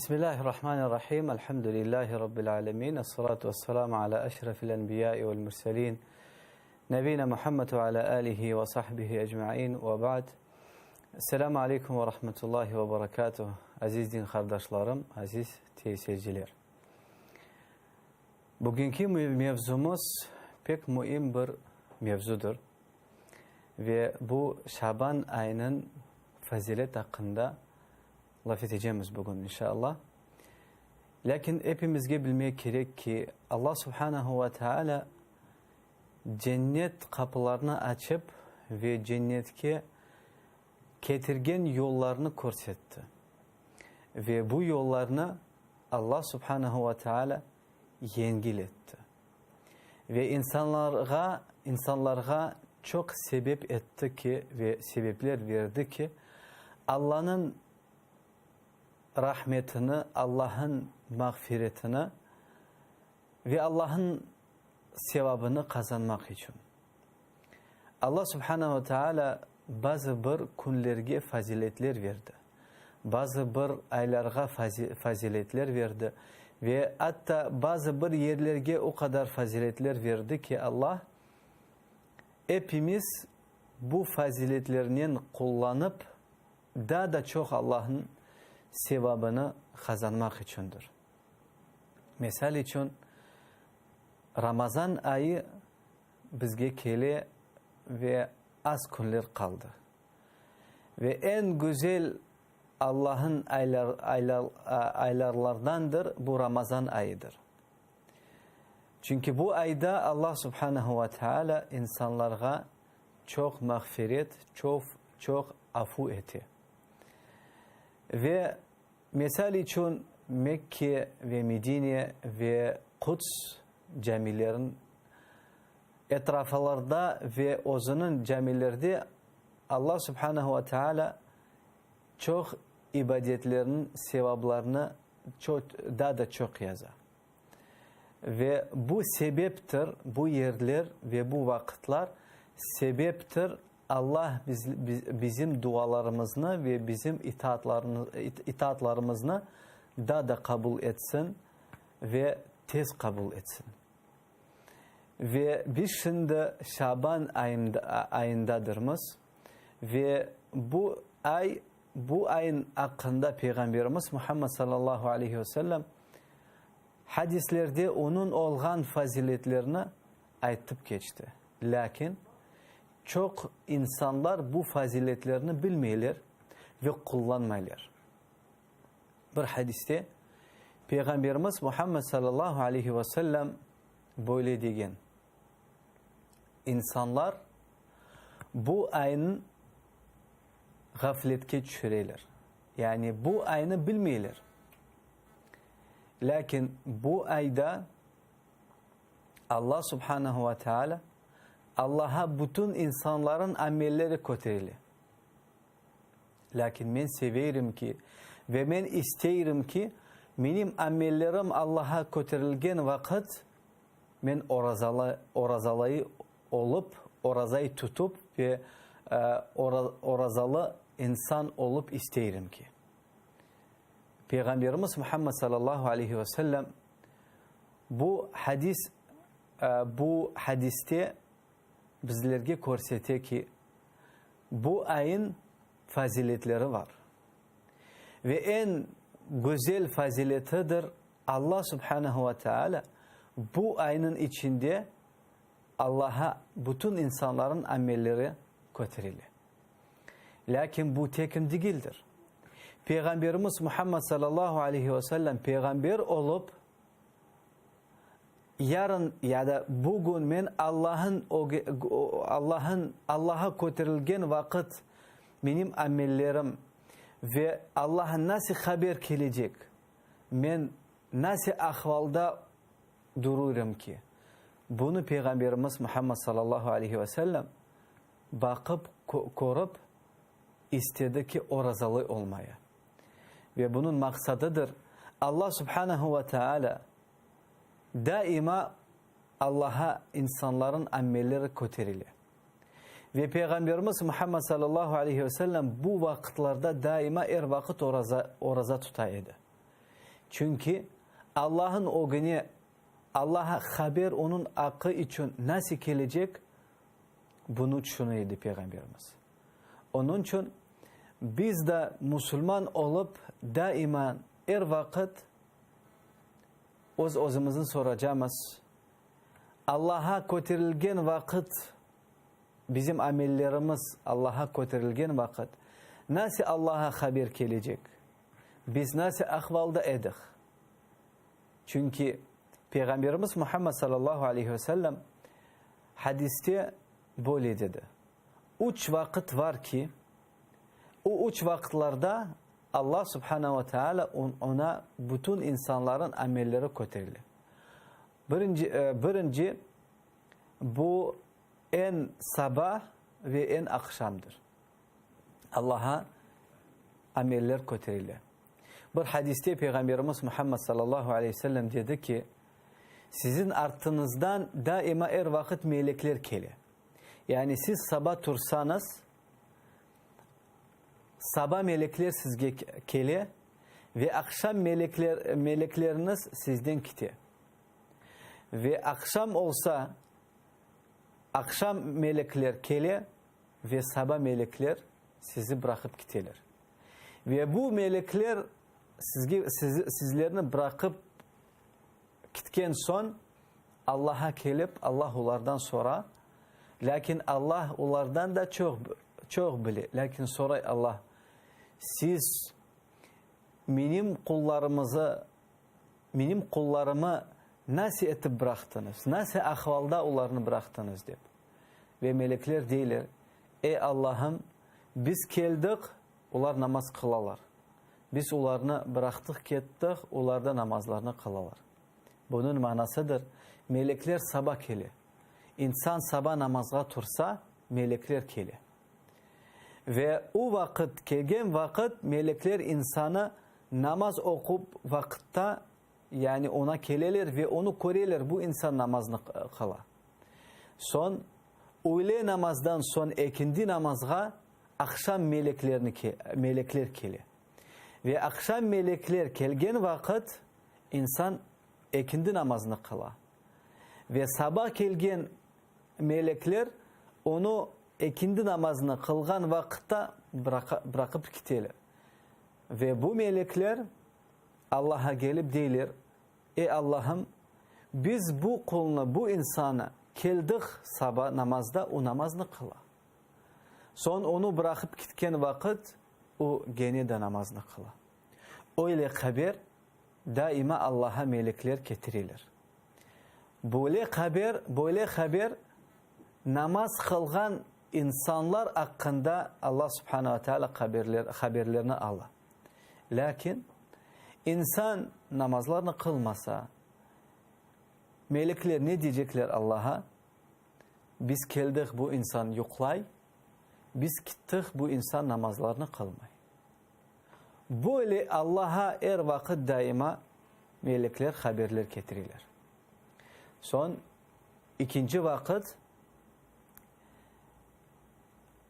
Bismillahirrahmanirrahim. Elhamdülillahi Rabbil alemin. Esselatu vesselamu ala eşrefil enbiyai vel mürselin. Nebine Muhammed ve ala alihi ve sahbihi ecma'in ve ba'd. Esselamu aleyküm ve rahmetullahi ve berekatuhu. Aziz din kardeşlerim, aziz tesirciler. Bugünkü mevzumuz pek mühim bir mevzudur. Ve bu Şaban ayının fazilet hakkında laf edeceğimiz bugün inşallah. Lakin hepimizge bilmek gerek ki Allah Subhanahu ve Teala cennet kapılarını açıp ve cennetke getirgen yollarını көрсетті. Ve bu yollarını Allah Subhanahu ve Teala yengil etti. Ve insanlara çok sebep etti ki ve sebepler verdi ki Allah'ın rahmetini, Allah'ın mağfiretini ve Allah'ın sevabını kazanmak için. Allah Subhanahu ve Teala bazı bir günlerge faziletler verdi. Bazı bir aylarga faziletler verdi. Ve hatta bazı bir yerlerge o kadar faziletler verdi ki Allah hepimiz bu faziletlerini kullanıp daha da çok Allah'ın sevabını kazanmak içindir. Misal için Ramazan ayı bizge kele ve az günler kaldı. Ve en güzel Allah'ın aylarlardandır bu Ramazan ayıdır. Çünkü bu ayda Allah Subhanahu ve Teala insanlara çok mağfiret, çok afu etti. Ve misal için Mekke ve Medine ve Kuds camilerin etraflarda ve ozunun camilerde Allah Subhanahu ve Teala çok ibadetlerin sevaplarını daha da çok yazar. Ve bu sebeptir, bu yerler ve bu vakitler sebeptir Allah bizim dualarımızı ve bizim itaatlarımızı daha da kabul etsin ve tez kabul etsin. Ve biz şimdi Şaban ayındadırız ve bu ayın hakkında Peygamberimiz Muhammed sallallahu aleyhi ve sellem hadislerde onun olğan faziletlerini aytıp geçti. Lakin çok insanlar bu faziletlerini bilmeyler ve kullanmaylar. Bir hadiste Peygamberimiz Muhammed sallallahu aleyhi ve sellem böyle degen: İnsanlar bu ayın gafletke düşüreyler. Yani bu ayını bilmeyler. Lakin bu ayda Allah Subhanahu ve Teala Allah'a bütün insanların amelleri kötüreli. Lakin ben severim ki ve ben isteyirim ki benim amellerim Allah'a kötürülgen vakit ben orazalayı olup, orazayı tutup ve orazalı insan olup isteyirim ki. Peygamberimiz Muhammed sallallahu aleyhi ve sellem bu hadiste bizlerge körsete ki bu ayın faziletleri var. Ve en güzel faziletidir Allah Subhanahu ve Teala bu ayının içinde Allah'a bütün insanların amelleri kötüreli. Lakin bu tekim değildir. Peygamberimiz Muhammed sallallahu aleyhi ve sellem peygamber olup yarın ya da bugün ben Allah'a kötürülgen vakit benim amellerim ve Allah'a nasıl haber gelecek, ben nasıl ahvalda dururum ki, bunu Peygamberimiz Muhammed sallallahu aleyhi ve sellem bakıp korup istedi ki orazalı olmaya. Ve bunun maksadıdır Allah Subhanahu ve Teala daima Allah'a insanların amelleri kötüreli. Ve Peygamberimiz Muhammed sallallahu aleyhi ve sellem bu vakitlerde daima vakit oraza tutaydı. Çünkü Allah'ın o günü Allah'a haber onun hakkı için nasıl gelecek bunu düşünüyordu Peygamberimiz. Onun için biz de Müslüman olup daima her vakit özümüzün soracağımız Allah'a götürülgen vakit bizim amellerimiz Allah'a götürülgen vakit nasıl Allah'a haber gelecek? Biz nasıl ahvalda edik? Çünkü Peygamberimiz Muhammed sallallahu aleyhi ve sellem hadiste böyle dedi. Üç vakit var ki o üç vakitlerde Allah subhanahu ve teala ona bütün insanların amelleri götürüyor. Birinci bu en sabah ve en akşamdır. Allah'a ameller götürüyor. Bir hadiste Peygamberimiz Muhammed sallallahu aleyhi ve sellem dedi ki sizin ardınızdan daima her vakit melekler geliyor. Yani siz sabah tursanız sabah melekler sizge geliyor ve akşam melekleriniz sizden gidiyor. Ve akşam olsa akşam melekler geliyor ve sabah melekler sizi bırakıp gidiyorlar. Ve bu melekler sizlerini bırakıp gitken son Allah'a gelip Allah onlardan sonra lakin Allah onlardan da çok bilir. Lakin sonra Allah siz benim kullarımı nasıl etip bıraktınız? Nasıl ahvalda onlarını bıraktınız deyip. Ve melekler deyirler ey Allah'ım biz geldik onlar namaz kılalar. Biz onlarını bıraktık gittik onlarda namazlarını kılalar. Bunun manasıdır. Melekler sabah geliyor. İnsan sabah namaza tursa melekler geliyor. Ve o vakit gelgen vakit melekler insanı namaz okup vakitte yani ona geliyorlar ve onu koruyorlar bu insan namazını kıla. Son öğle namazdan son ikindi namazga akşam melekler geliyor. Ve akşam melekler gelgen vakit insan ikindi namazını kıla. Ve sabah gelgen melekler onu ikindi namazını kılgan vakitte bırakıp gidiyorlar. Ve bu melekler Allah'a gelip deyirler ey Allah'ım biz bu kulunu bu insanı geldik sabah namazda o namazını kıla. Son onu bırakıp gitken vakit o gene de namazını kıla. Öyle haber daima Allah'a melekler getirirler. Böyle haber namaz kılgan insanlar hakkında Allah subhanahu wa ta'ala haberlerini alır. Lakin insan namazlarını kılmasa melekler ne diyecekler Allah'a? Biz geldik bu insan yoklay, biz gittik bu insan namazlarını kılmay. Böyle Allah'a her vakit daima melekler haberler getirirler. Son ikinci vakit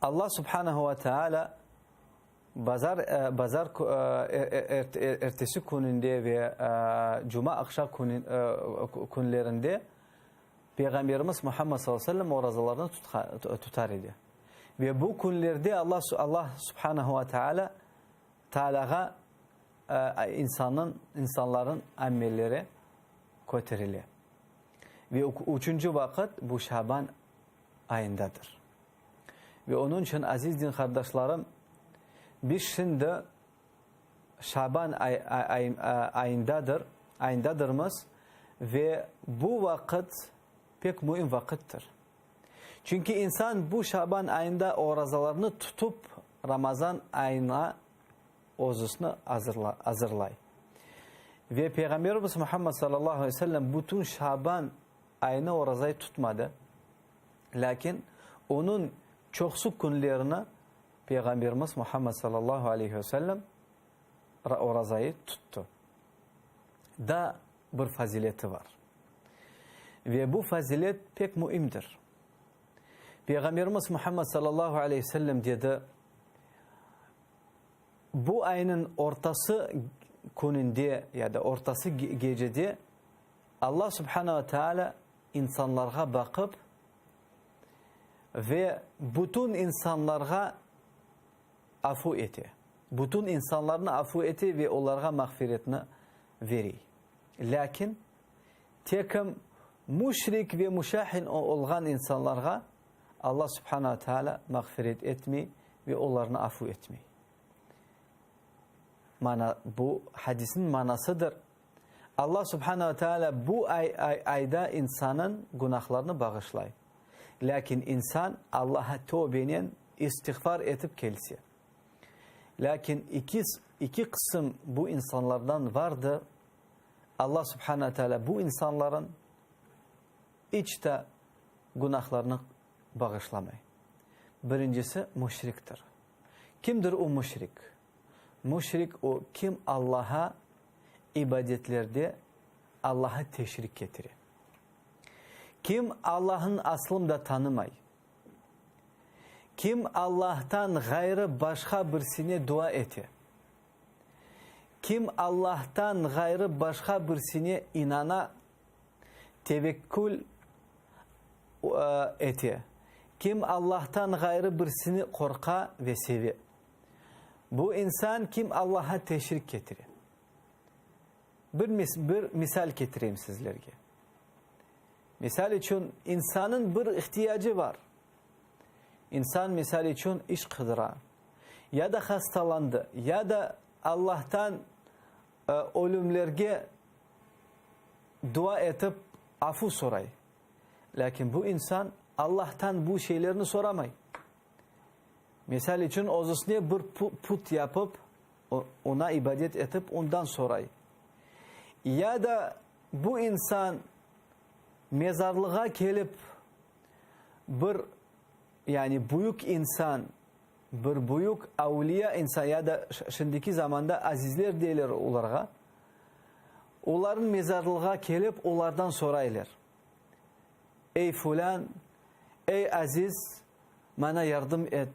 Allah subhanahu ve teala ertesi gününde ve cuma akşam günlerinde Peygamberimiz Muhammed sallallahu aleyhi ve sellem o rozalarını tutar idi. Ve bu günlerde Allah subhanahu ve teala'ga insanların amelleri götürülüyor. Ve üçüncü vakit bu Şaban ayındadır. Ve onun için aziz din kardeşlerim biz şimdi Şaban ayındadırmız ve bu vakit pek mühim vakittir. Çünkü insan bu Şaban ayında o rozalarını tutup Ramazan ayına özüsünü hazırlay. Ve Peygamberimiz Muhammed sallallahu aleyhi ve sellem bütün Şaban ayını o rozayı tutmadı. Lakin onun çoksu günlerini Peygamberimiz Muhammed sallallahu aleyhi ve sellem o rozayı tuttu. Da bir fazileti var. Ve bu fazilet pek mühimdir. Peygamberimiz Muhammed sallallahu aleyhi ve sellem dedi bu ayının ortası gününde ya da ortası gecede Allah Subhanahu ve Teala insanlara bakıp ve bütün insanlara afu eti. Bütün insanlarına afu eti ve onlara mağfiretini veri. Lakin tekim müşrik ve müşahin olgan insanlara Allah Subhanahu ve Teala mağfiret etmeyi ve onlarına afu etmeyi. Bu hadisin manasıdır. Allah Subhanahu ve Teala bu ayda insanın günahlarını bağışlayır. Lakin insan Allah'a tövbeyle istiğfar etip gelse. Lakin iki kısım bu insanlardan vardı. Allah Subhanahu ve Teala bu insanların hiç de günahlarını bağışlamayı. Birincisi müşriktir. Kimdir o müşrik? Müşrik o kim Allah'a ibadetlerde Allah'a teşrik getirir. Kim Allah'ın aslında tanımay. Kim Allah'tan gayrı başka birisine dua eti. Kim Allah'tan gayrı başka birisine inana tevekkül eti. Kim Allah'tan gayrı birisini korka ve sevi. Bu insan kim Allah'a teşrik getirir. Bir misal getireyim sizlerge. Misal için insanın bir ihtiyacı var. İnsan misal için iş kıdıra ya da hastalandı ya da Allah'tan ölümlerge dua etip afu soray. Lakin bu insan Allah'tan bu şeylerini soramay. Misal için özüsüne bir put yapıp ona ibadet edip ondan soray. Ya da bu insan mezarlığa gelip bir yani büyük insan, bir büyük avliya insan ya da şimdiki zamanda azizler deyler onlara. Onların mezarlığa gelip onlardan soraylar. Ey fulan, ey aziz, bana yardım et.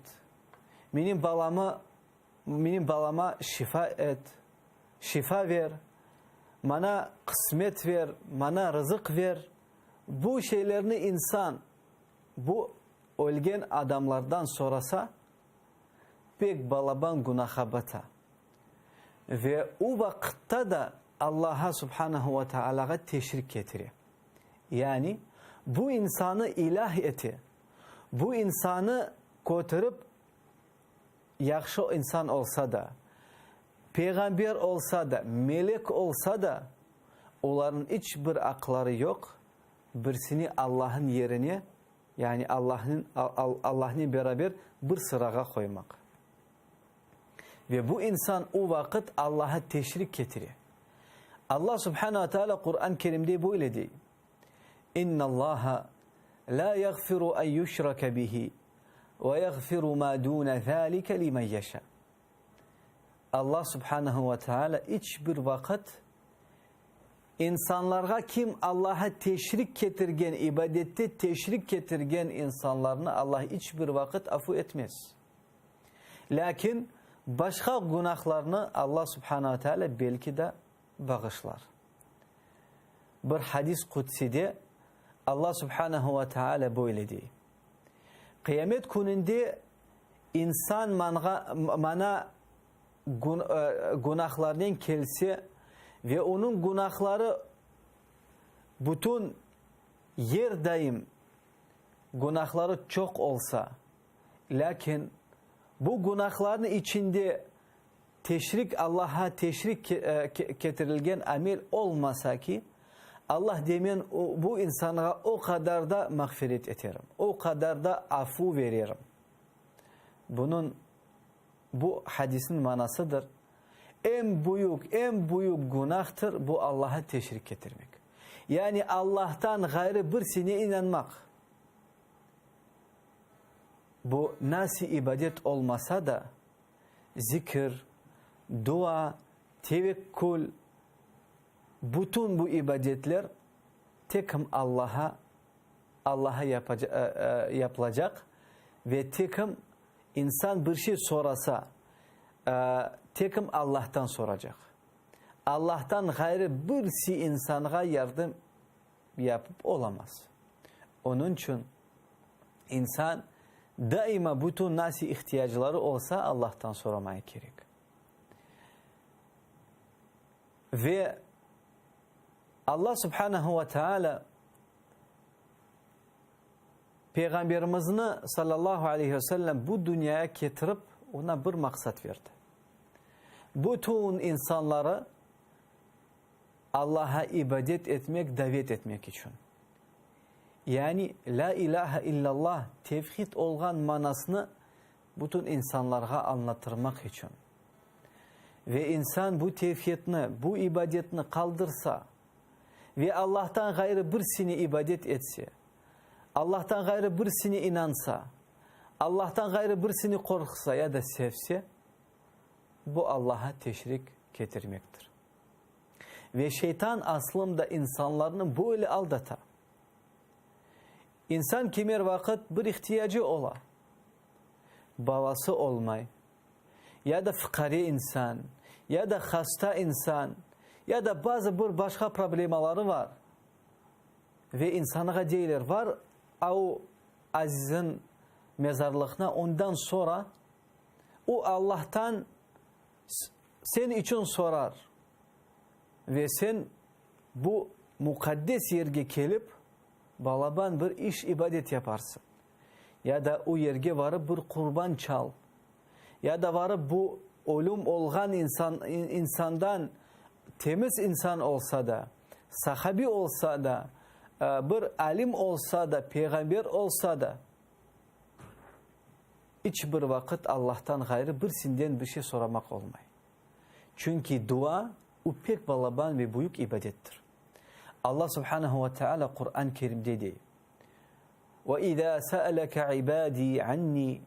Benim balama şifa et. Şifa ver. Bana kısmet ver. Bana rızık ver. Bu şeylerini insan bu ölgen adamlardan sorasa pek balaban günaha bata. Ve o vakitte de Allah'a Subhanahu ve Teala'ya teşrik getirir. Yani bu insanı ilah eti. Bu insanı götürüp yaxşı insan olsa da, peygamber olsa da, melek olsa da onların hiçbir akları yok. Birisini Allah'ın yerine yani Allah'ın beraber bir sıraya koymak. Ve bu insan o vakit Allah'a teşrik getirir. Allah Subhanahu ve Teala Kur'an-ı Kerim'de böyle diyor. İnna Allaha la yaghfiru en yushraka bihi ve yaghfiru ma dun zalika limen yasha. Allah Subhanahu ve Teala hiçbir vakit insanlara kim Allah'a teşrik getirgen, ibadette teşrik getirgen insanlarını Allah hiçbir vakit afu etmez. Lakin başka günahlarını Allah Subhanahu ve Teala belki de bağışlar. Bir hadis kutside Allah Subhanahu ve Teala böyle diyor. Kıyamet gününde insan bana günahlarından kelse ve onun günahları bütün yer daim günahları çok olsa, lakin bu günahların içinde Allah'a teşrik getirilgen amel olmasa ki Allah demen bu insana o kadar da mağfiret ederim. O kadar da afu veririm. Bu hadisin manasıdır. En büyük günahtır bu Allah'a teşrik getirmek. Yani Allah'tan gayrı birisine inanmak. Bu nasıl ibadet olmasa da zikir, dua, tevekkül, bütün bu ibadetler tekim Allah'a yapılacak ve tekim insan bir şey sorasa tekim Allah'tan soracak. Allah'tan gayrı birisi insana yardım yapıp olamaz. Onun için insan daima bütün nasıl ihtiyaçları olsa Allah'tan sormaya gerek. Ve Allah Subhanahu ve Teala Peygamberimizini sallallahu aleyhi ve sellem bu dünyaya getirip ona bir maksat verdi. Bütün insanları Allah'a ibadet etmek, davet etmek için. Yani la ilahe illallah tevhid olgan manasını bütün insanlara anlatırmak için. Ve insan bu tevhidini, bu ibadetini kaldırsa ve Allah'tan gayrı birisini ibadet etse, Allah'tan gayrı birisini inansa, Allah'tan gayrı birisini korksa ya da sevse, bu Allah'a teşrik getirmektir. Ve şeytan aslında insanlarını böyle aldatar. İnsan kimer vakit bir ihtiyacı ola, babası olmay, ya da fıkari insan, ya da hasta insan, ya da bazı bir başka problemaları var. Ve insana deyler var, o azizin mezarlığına ondan sonra o Allah'tan sen için sorar. Ve sen bu mukaddes yerge gelip balaban bir iş ibadet yaparsın. Ya da o yerge varıp bir kurban çal. Ya da varıp bu ölüm olgan insandan temiz insan olsa da, sahabi olsa da, bir alim olsa da, peygamber olsa da hiçbir vakit Allah'tan gayrı birisinden bir şey soramak olmay. Çünkü dua o pek balaban ve büyük ibadettir. Allah Subhanahu ve Teala Kur'an-ı Kerim'de diyor: وَإِذَا سَأَلَكَ عِبَادِي عَنِّي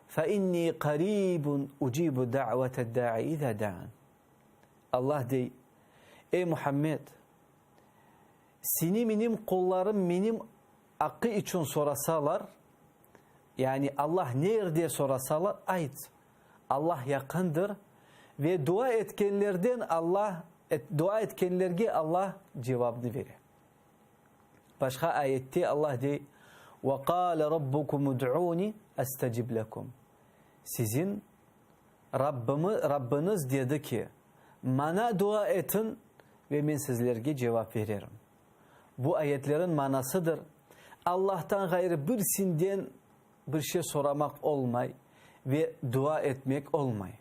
فَإِنِّي قَرِيبٌ اُجِيبُ دَعْوَةَ الدَّاعِ اِذَا دَعَنْ. Allah diyor: ey Muhammed, seni benim kullarım benim hakkı için sorasalar, yani Allah nerede sorasalar, ait. Allah yakındır ve dua etkenlerden dua etkenlerge Allah cevabını verir. Başka ayette Allah diyor: وَقَالَ رَبُّكُمُ دُعُونِ أَسْتَجِبْ لَكُمْ. Sizin Rabbiniz dedi ki, bana dua etin ve ben sizlerge cevap veririm. Bu ayetlerin manasıdır: Allah'tan gayrı birisinden bir şey soramak olmay ve dua etmek olmay.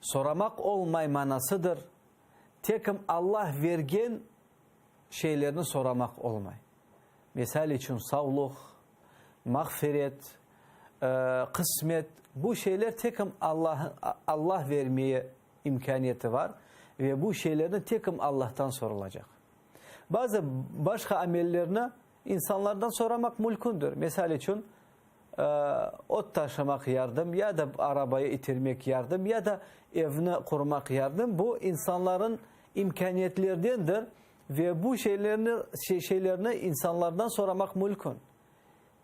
Soramak olmay manasıdır: tekim Allah vergen şeylerini soramak olmay. Misal için sağlık, mağfiret, kısmet, bu şeyler tekim Allah vermeye imkaniyeti var ve bu şeylerin tekim Allah'tan sorulacak. Bazı başka amellerini insanlardan soramak mümkündür. Misal için ot taşımak yardım, ya da arabayı itirmek yardım, ya da evini kurmak yardım. Bu insanların imkaniyetlerindendir ve bu şeylerini insanlardan soramak mümkün.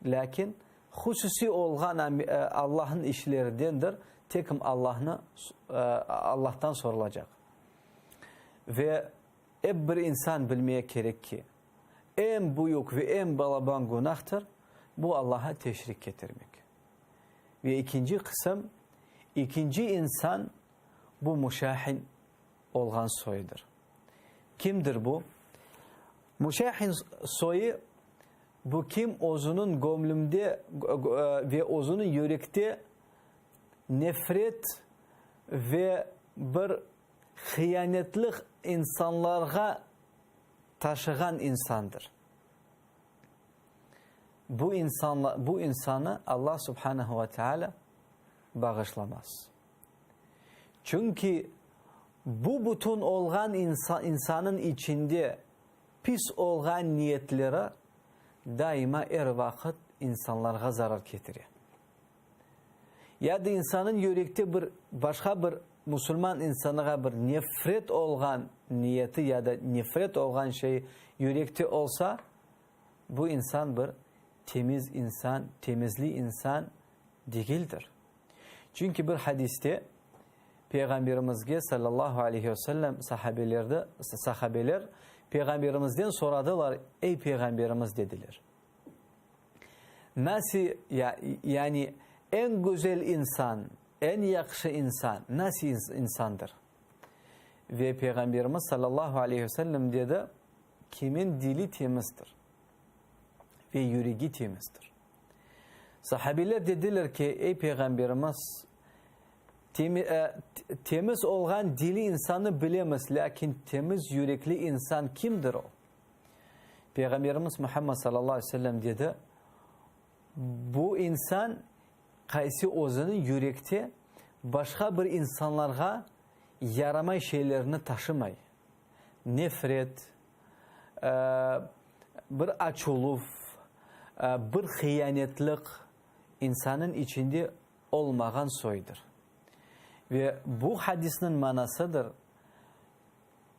Lakin hususi olan Allah'ın işlerindendir. Tekim Allah'tan sorulacak. Ve bir insan bilmeye gerek ki en büyük ve en balaban günahtır bu Allah'a teşrik getirmek. Ve ikinci kısım, ikinci insan bu müşahin olgan soyudur. Kimdir bu? Müşahin soyu bu kim özünün gönlünde ve özünün yürekte nefret ve bir hıyanetlik insanlara taşıyan insandır. Bu insanı Allah Subhanahu ve Teala bağışlamaz. Çünkü bu bütün olgan insanın içinde pis olgan niyetleri daima vakit insanlara zarar getirir. Ya da insanın yürekte başka bir Müslüman insana bir nefret olgan niyeti ya da nefret olgan şey yürekte olsa, bu insan bir temiz insan, temizli insan değildir. Çünkü bir hadiste Peygamberimizge sallallahu aleyhi ve sellem sahabeler Peygamberimizden soradılar, ey Peygamberimiz dediler. Nasıl yani en güzel insan, en yakışı insan nasıl insandır? Ve Peygamberimiz sallallahu aleyhi ve sellem dedi, kimin dili temizdir ve yüreği temizdir. Sahabeler dediler ki, ey Peygamberimiz, temiz olan dili insanı bilemiz, lakin temiz yürekli insan kimdir o? Peygamberimiz Muhammed sallallahu aleyhi ve sellem dedi, bu insan kaysi özünün yürekte başka bir insanlara yaramay şeylerini taşımay. Nefret, bir açuluf, bir hıyanetlik insanın içinde olmayan soydur. Ve bu hadisinin manasıdır.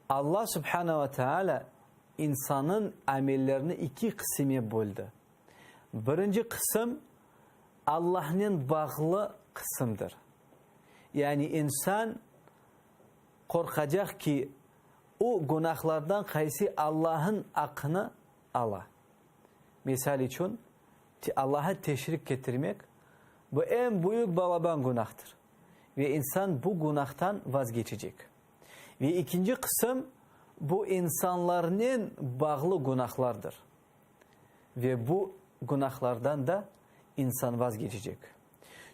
Allah subhanahu ve teala insanın amellerini iki kısmı böldü. Birinci kısım Allah'ın bağlı kısımdır. Yani insan korkacak ki o günahlardan kaysi Allah'ın hakkını ala. Misal için Allah'a teşrik getirmek bu en büyük balaban günahtır. Ve insan bu günahtan vazgeçecek. Ve ikinci kısım bu insanların bağlı günahlardır. Ve bu günahlardan da insan vazgeçecek.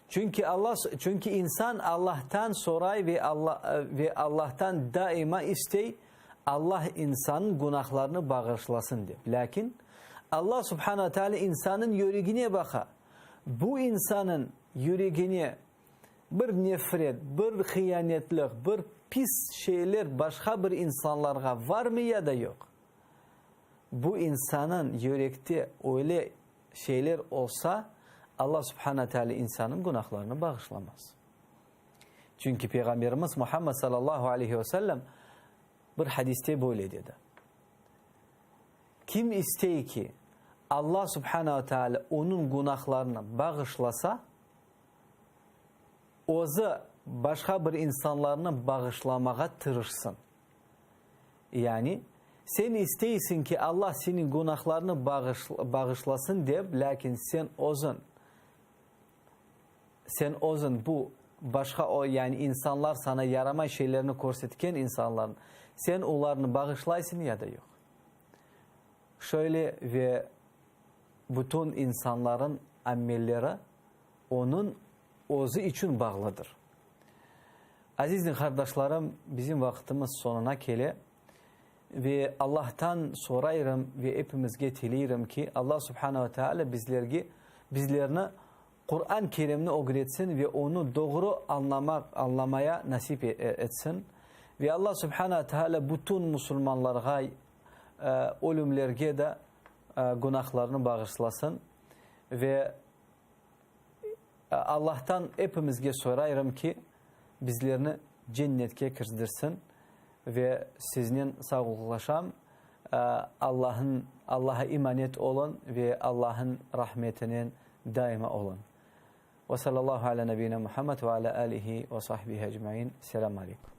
Çünkü insan Allah'tan soray ve Allah'tan daima istey Allah insanın günahlarını bağışlasın diye. Lakin Allah subhanahu teala insanın yüreğine bakar. Bu insanın yüreğine bir nefret, bir hıyanetlik, bir pis şeyler başka bir insanlara var mı ya da yok? Bu insanın yürekte öyle şeyler olsa Allah subhanahu teala insanın günahlarını bağışlamaz. Çünkü Peygamberimiz Muhammed sallallahu aleyhi ve sellem bir hadiste böyle dedi. Kim istey ki Allah subhanahu teala onun günahlarını bağışlasa, o'zi başka bir insanlarını bağışlamaya tırışsın. Yani sen isteysin ki Allah senin günahlarını bağışlasın deyip, lakin sen özün bu başka o yani insanlar sana yaramay şeylerini korsatken insanların sen onlarını bağışlaysın ya da yok. Şöyle ve bütün insanların amelleri onun özü için bağlıdır. Azizli kardeşlerim, bizim vaktimiz sonuna gele ve Allah'tan sorayım ve hepimizge tileyim ki Allah subhanahu ve teala bizlerini Kur'an-ı Kerim'ini öğretsin ve onu doğru anlamaya nasip etsin. Ve Allah subhanahu ve teala bütün Müslümanlara ölümlerge de günahlarını bağışlasın. Ve Allah'tan hepimizge sorayım ki bizlerini cennetke kirdirsin ve sizin sağlıklaşam Allah'a imanet olun ve Allah'ın rahmetinin daima olun. Ve sallallahu ala nebiyyina Muhammed ve ala alihi ve sahbihi ecmaîn. Selamun aleyküm.